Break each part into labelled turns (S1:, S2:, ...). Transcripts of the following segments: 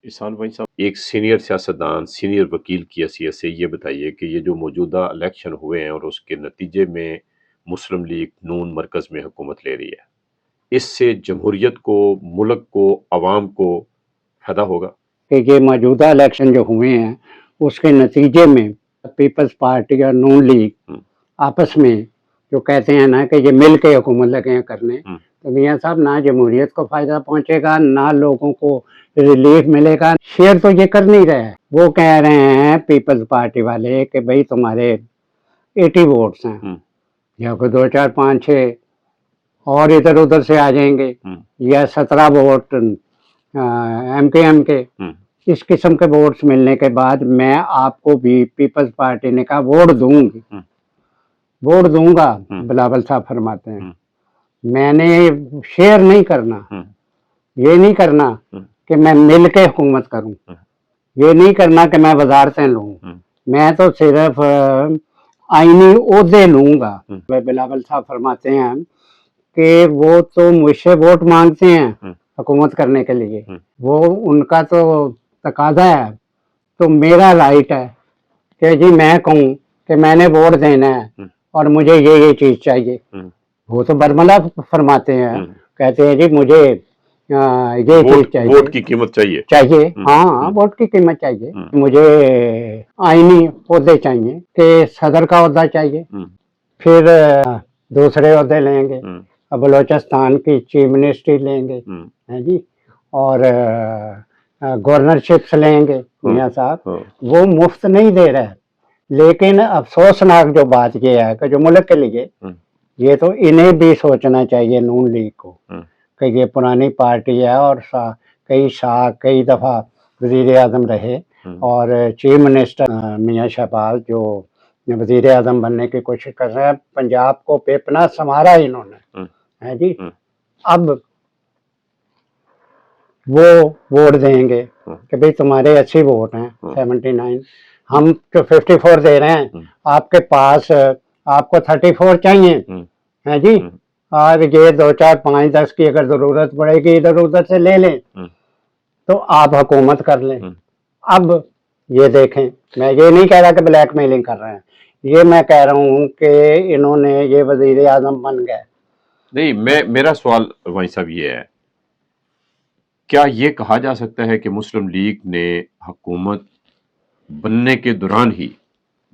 S1: इहसान भाई साहब, एक सीनियर सियासतदान, सीनियर वकील की हैसियत से ये बताइए कि ये जो मौजूदा इलेक्शन हुए हैं और उसके नतीजे में मुस्लिम लीग नून मरकज़ में हुकूमत ले रही है, इससे जमहूरियत को, मुल्क को, अवाम को फ़ायदा होगा?
S2: कि ये मौजूदा इलेक्शन जो हुए हैं उसके नतीजे में पीपल्स पार्टी और नून लीग आपस में जो कहते हैं ना कि ये मिल के हुकूमत लगे हैं करने, तो मियाँ साहब ना जमहूरियत को फायदा पहुंचेगा ना लोगों को रिलीफ मिलेगा। शेयर तो ये कर नहीं रहे हैं, वो कह रहे हैं पीपल्स पार्टी वाले कि भाई तुम्हारे 80 वोट्स हैं या कोई 2 4 5 6 और इधर उधर से आ जाएंगे या 17 वोट एमकेएम के, इस किस्म के वोट्स मिलने के बाद मैं आपको भी पीपल्स पार्टी ने कहा वोट दूंगी, वोट दूंगा। बिलावल साहब फरमाते हैं मैंने शेयर नहीं करना, ये नहीं करना कि मैं मिल के हुकूमत करूं, ये नहीं करना कि मैं वजारतें लूं, मैं तो सिर्फ आईनी ओहदे लूंगा। बिलावल साहब फरमाते हैं कि वो तो मुझसे वोट मांगते हैं हुकूमत करने के लिए, वो उनका तो तकाजा है, तो मेरा राइट है कि जी मैं कहूँ कि मैंने वोट देना है और मुझे ये चीज चाहिए। वो तो बरमला फरमाते हैं, कहते हैं जी मुझे ये चीज चाहिए,
S1: वोट की कीमत चाहिए।
S2: हाँ वोट की कीमत चाहिए, मुझे आईनी ओहदे चाहिए कि सदर का ओहदा चाहिए, फिर दूसरे ओहदे लेंगे, बलोचिस्तान की चीफ मिनिस्ट्री लेंगे है जी, और गवर्नरशिप्स लेंगे। मियाँ साहब वो मुफ्त नहीं दे रहा है, लेकिन अफसोसनाक जो बात ये है कि जो मुल्क के लिए, ये तो इन्हें भी सोचना चाहिए नून लीग को कि ये पुरानी पार्टी है और कई दफ़ा वज़ीर आज़म रहे और चीफ मिनिस्टर मियाँ शहबाज जो वज़ीर आज़म बनने की कोशिश कर रहे हैं, पंजाब को बेपनाह संवारा इन्होंने है जी। अब वो वोट देंगे कि भाई तुम्हारे 80 वोट हैं, 79, हम जो 54 दे रहे हैं, आपके पास आपको 34 चाहिए है जी, और ये 2 4 5 10 की अगर जरूरत पड़ेगी इधर उधर से ले लें तो आप हुकूमत कर लें। अब ये देखें, मैं ये नहीं कह रहा कि ब्लैकमेलिंग कर रहे हैं, ये मैं कह रहा हूँ कि इन्होंने ये वजीर आजम बन गए।
S1: नहीं, मेरा सवाल भाई साहब ये है, क्या ये कहा जा सकता है कि मुस्लिम लीग ने हुकूमत बनने के दौरान ही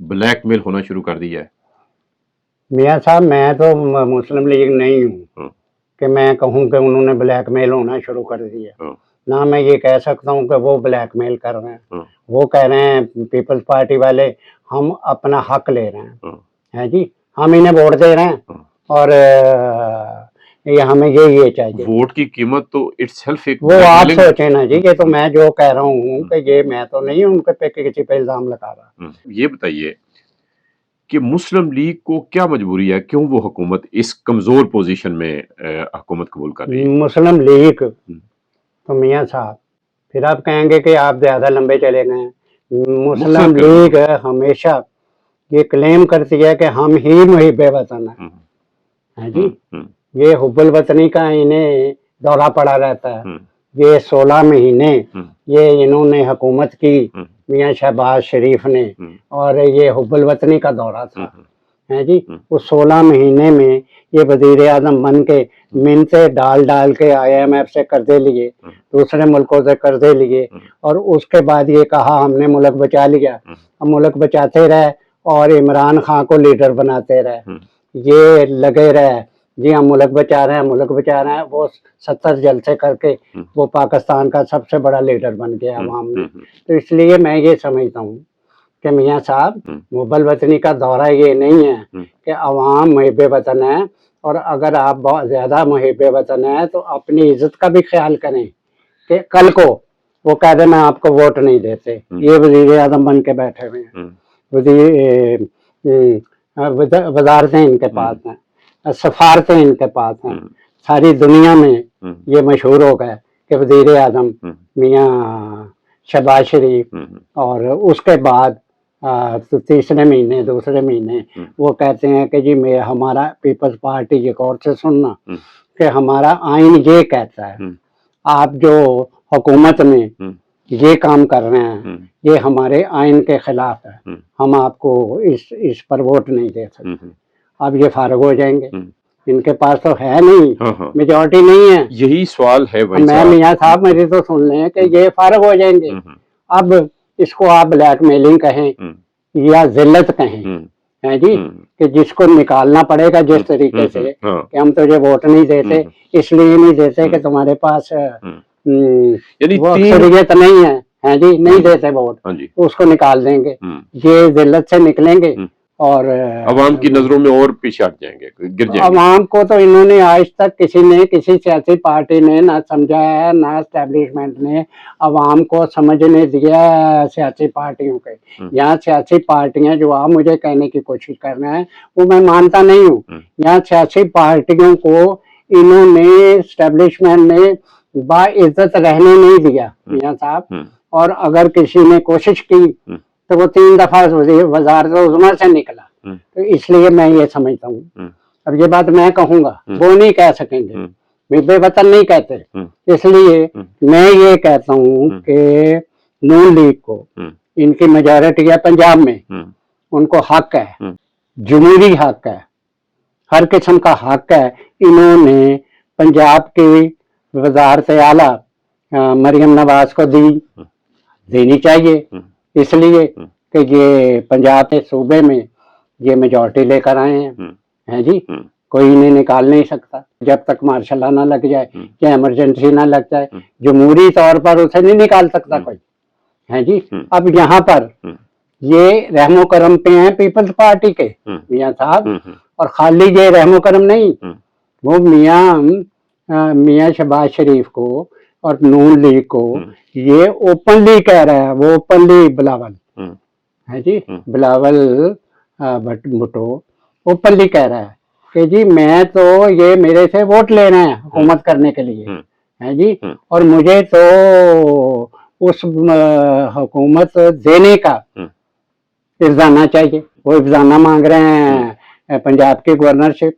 S1: ब्लैकमेल होना शुरू कर दिया है?
S2: मियाँ साहब मैं तो मुस्लिम लीग नहीं हूँ कि मैं कहूँ कि उन्होंने ब्लैकमेल होना शुरू कर दिया, ना मैं ये कह सकता हूँ कि वो ब्लैकमेल कर रहे हैं। वो कह रहे हैं पीपल्स पार्टी वाले हम अपना हक ले रहे हैं है जी, हम इन्हें वोट दे रहे हैं और ये हमें ये चाहिए।
S1: वोट की कीमत तो इटसेल्फ एक,
S2: वो आप सोचे ना जी, ये तो मैं जो कह रहा हूँ कि ये मैं तो नहीं उनके पे किसी पे इल्जाम लगा रहा।
S1: ये बताइए कि मुस्लिम लीग को क्या मजबूरी है, क्यों वो हुकूमत इस कमजोर पोजीशन में हुकूमत कबूल कर रही है?
S2: मुस्लिम लीग तो मियाँ साहब फिर आप कहेंगे कि आप ज्यादा लंबे चले गए। मुस्लिम लीग हमेशा ये क्लेम करती है कि हम ही मुहिब्बे वतन है जी, ये हुब्बुल वतनी का इन्हें दौरा पड़ा रहता है। ये 16 महीने ये इन्होंने हुकूमत की मियाँ शहबाज शरीफ ने, और ये हुब्बुल वतनी का दौरा था है जी। उस 16 महीने में ये वजीर आजम बन के मिन्नतें डाल के IMF से कर्जे लिए, दूसरे मुल्कों से कर्जे लिए, और उसके बाद ये कहा हमने मुल्क बचा लिया। अब मुल्क बचाते रहे और इमरान खान को लीडर बनाते रहे, ये लगे रहे जी हम मुल्क बचा रहे हैं, मुल्क बचा रहे हैं। वो 70 जलसे करके वो पाकिस्तान का सबसे बड़ा लीडर बन गया अवाम ने। तो इसलिए मैं ये समझता हूँ कि मियाँ साहब हुब्बुल वतनी का दौरा ये नहीं है कि अवाम मुहिब्बे वतन है, और अगर आप बहुत ज्यादा मुहिब्बे वतन है तो अपनी इज्जत का भी ख्याल करें कि कल को वो कह दे मैं आपको वोट नहीं देते। ये वजीर आजम बन के बैठे हुए हैं, वजारतें इनके पास हैं, सफारतें इनके पास हैं, सारी दुनिया में ये मशहूर हो गए कि वजीर आजम मियाँ शहबाज शरीफ। और उसके बाद तो तीसरे महीने दूसरे महीने वो कहते हैं कि जी मैं हमारा पीपल्स पार्टी के गौर से सुनना कि हमारा आइन ये कहता है आप जो हुकूमत में ये काम कर रहे हैं, ये हमारे आइन के खिलाफ है, हम आपको इस पर वोट नहीं दे सकते, अब ये फारग हो जाएंगे। इनके पास तो है नहीं, मेजॉरिटी नहीं है।
S1: यही सवाल है भाई
S2: मैं मियाँ साहब मेरी तो सुन लें कि ये फारग हो जाएंगे। अब इसको आप ब्लैकमेलिंग कहें या जिल्लत कहें, है जी, कि जिसको निकालना पड़ेगा जिस तरीके से कि हम तुझे वोट नहीं देते, इसलिए नहीं देते कि तुम्हारे पास वो अक्सरियत नहीं है जी, नहीं देते वोट, उसको निकाल देंगे, ये जिल्लत से निकलेंगे और
S1: अवाम की नजरों में और पीछे हट जाएंगे, गिर जाएंगे।
S2: अवाम को तो इन्होंने आज तक किसी सियासी पार्टी ने ना समझा है, ना एस्टेब्लिशमेंट ने अवाम को समझने दिया है सियासी पार्टियों के। यहाँ सियासी पार्टियां जो आप मुझे कहने की कोशिश कर रहे हैं वो मैं मानता नहीं हूँ। यहाँ सियासी पार्टियों को इन्होंने एस्टेब्लिशमेंट ने बाइज्जत रहने नहीं दिया मियाँ साहब, और अगर किसी ने कोशिश की तो वो 3 दफा वज़ारत उज़्मा से निकला, तो इसलिए मैं ये समझता हूँ। अब ये बात मैं कहूँगा, वो नहीं कह सकेंगे, बेवतन नहीं कहते, इसलिए मैं ये कहता हूँ कि नून लीग को इनकी मेजॉरिटी है पंजाब में, उनको हक है, जमहूरी हक है, हर किस्म का हक है। इन्होंने पंजाब की वज़ारत आला मरियम नवाज को देनी चाहिए, इसलिए कि ये पंजाब के सूबे में ये मेजॉरिटी लेकर आए हैं जी, कोई इन्हें निकाल नहीं सकता जब तक मार्शल ना लग जाए या इमरजेंसी ना लग जाए, जमहूरी तौर पर उसे नहीं निकाल सकता कोई, है जी। अब यहाँ पर ये रहमो करम पे हैं पीपल्स पार्टी के मियाँ साहब, और खाली ये रहमो करम नहीं, वो मियाँ शहबाज शरीफ को और नून लीग को ये ओपनली कह रहा है, वो ओपनली बिलावल है जी, बिलावल भुट्टो ओपनली कह रहा है कि जी मैं तो ये मेरे से वोट ले रहे हैं हुकूमत करने के लिए, है जी, और मुझे तो उस हुकूमत देने का इफ्जाना चाहिए। वो इफ्जाना मांग रहे हैं पंजाब की गवर्नरशिप,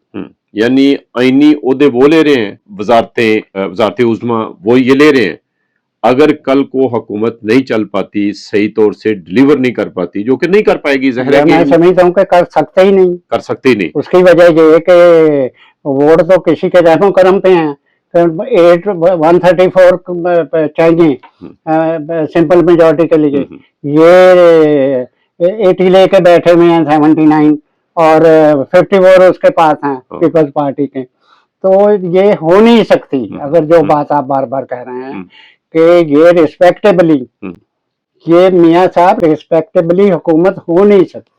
S1: यानी आईनी ओहदे वो ले रहे हैं, वजारत उज़्मा वो ये ले रहे हैं। अगर कल को हुकूमत नहीं चल पाती, सही तौर से डिलीवर नहीं कर पाती, जो कि नहीं कर पाएगी, ज़ाहिर है,
S2: मैं समझता हूँ कि कर सकते ही नहीं। उसकी वजह ये है कि वोट तो किसी के रहमो करम पे हैं, 134 चाहिए सिंपल मेजॉरिटी के लिए, ये 80 लेके बैठे हुए हैं, 79 और 54 उसके पास हैं पीपल्स पार्टी के, तो ये हो नहीं सकती। अगर जो बात आप बार बार कह रहे हैं कि ये रिस्पेक्टेबली, ये मियाँ साहब रिस्पेक्टेबली हुकूमत हो नहीं सकती।